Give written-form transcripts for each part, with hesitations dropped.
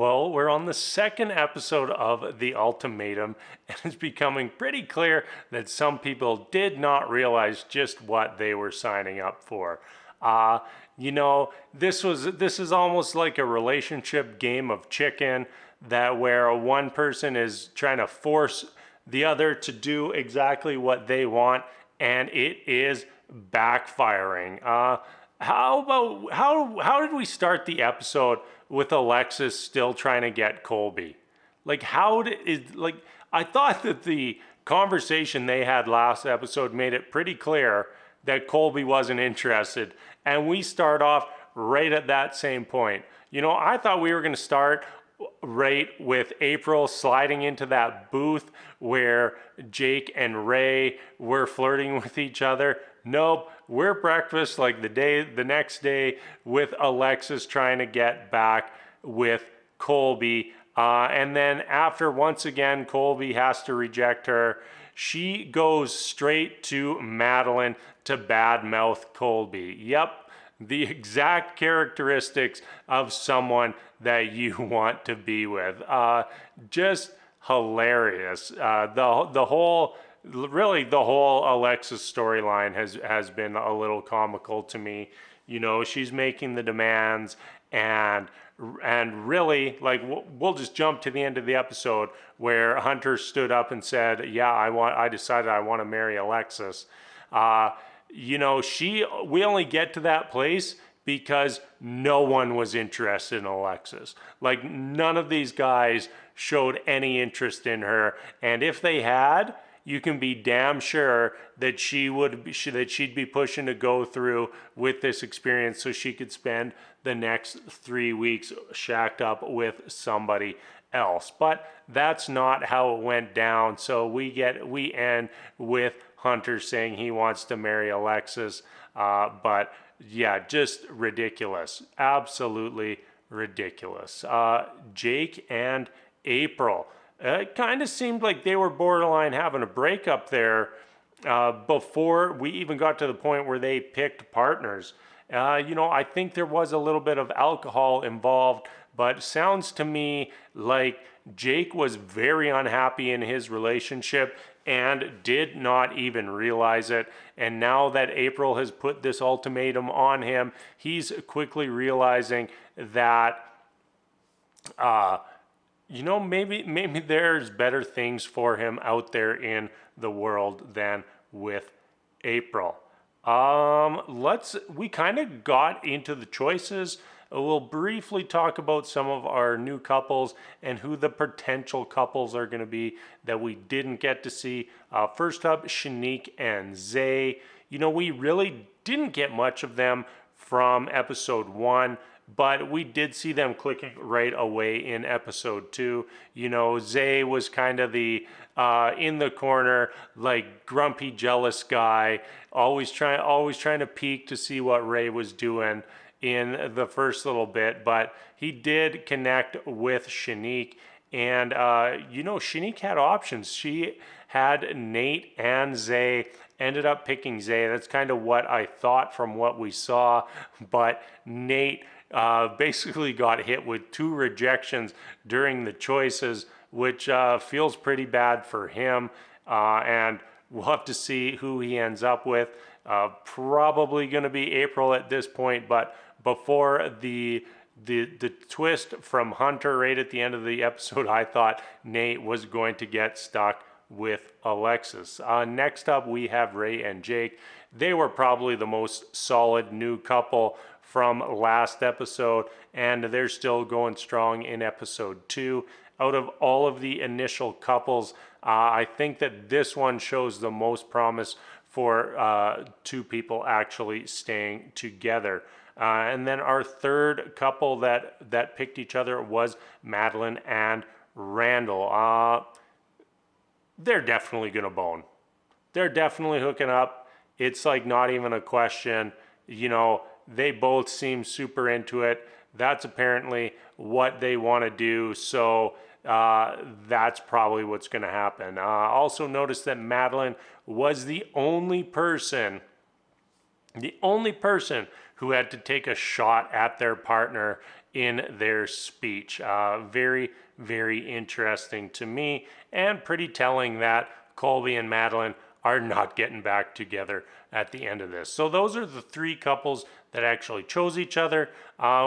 Well, we're on the second episode of The Ultimatum, and it's becoming pretty clear that some people did not realize just what they were signing up for. This is almost like a relationship game of chicken that where one person is trying to force the other to do exactly what they want, and it is backfiring. How did we start the episode with Alexis still trying to get Colby? I thought that the conversation they had last episode made it pretty clear that Colby wasn't interested, and we start off right at that same point. I thought we were going to start right with April sliding into that booth where Jake and Ray were flirting with each other. Nope, we're breakfast like the next day with Alexis trying to get back with Colby. And then after once again Colby has to reject her, she goes straight to Madeline to badmouth Colby. Yep, the exact characteristics of someone that you want to be with. Just hilarious. The whole Alexis storyline has been a little comical to me. She's making the demands, and really, like, we'll just jump to the end of the episode where Hunter stood up and said, "Yeah, I decided I want to marry Alexis." We only get to that place because no one was interested in Alexis. Like, none of these guys showed any interest in her, and if they had, you can be damn sure that she'd be pushing to go through with this experience so she could spend the next 3 weeks shacked up with somebody else. But that's not how it went down. So we end with Hunter saying he wants to marry Alexis. But yeah, just ridiculous. Absolutely ridiculous. Jake and April. It kind of seemed like they were borderline having a breakup there before we even got to the point where they picked partners. I think there was a little bit of alcohol involved, but sounds to me like Jake was very unhappy in his relationship and did not even realize it. And now that April has put this ultimatum on him, he's quickly realizing that maybe there's better things for him out there in the world than with April. We kind of got into the choices. We'll briefly talk about some of our new couples and who the potential couples are going to be that we didn't get to see. First up, Shanique and Zay. We really didn't get much of them from episode 1. But we did see them clicking right away in episode 2. Zay was kind of the in the corner, like, grumpy, jealous guy, always trying to peek to see what Ray was doing in the first little bit. But he did connect with Shanique, and Shanique had options. She had Nate and Zay. Ended up picking Zay. That's kind of what I thought from what we saw. But Nate basically got hit with 2 rejections during the choices, which feels pretty bad for him. And we'll have to see who he ends up with. Probably going to be April at this point, but before the twist from Hunter right at the end of the episode, I thought Nate was going to get stuck with Alexis. Next up, we have Ray and Jake. They were probably the most solid new couple from last episode, and they're still going strong in episode 2. Out of all of the initial couples, I think that this one shows the most promise for 2 people actually staying together. And then our third couple that picked each other was Madeline and Randall. They're definitely gonna bone. They're definitely hooking up. It's like not even a question. They both seem super into it. That's apparently what they want to do. So that's probably what's going to happen. Also notice that Madeline was the only person The only person who had to take a shot at their partner in their speech. Very, very interesting to me, and pretty telling that Colby and Madeline are not getting back together at the end of this. So those are the three couples that actually chose each other.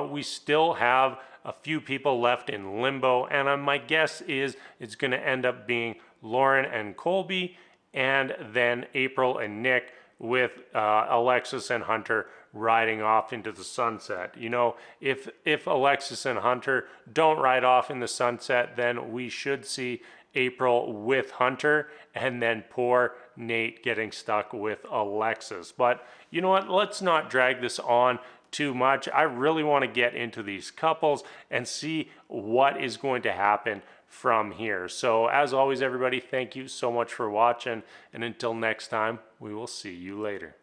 We still have a few people left in limbo, and my guess is it's going to end up being Lauren and Colby, and then April and Nick, with Alexis and Hunter riding off into the sunset. You know, if Alexis and Hunter don't ride off in the sunset, then we should see April with Hunter, and then poor Nate getting stuck with Alexis. But you know what? Let's not drag this on too much. I really want to get into these couples and see what is going to happen from here. So as always, everybody, thank you so much for watching, and until next time, we will see you later.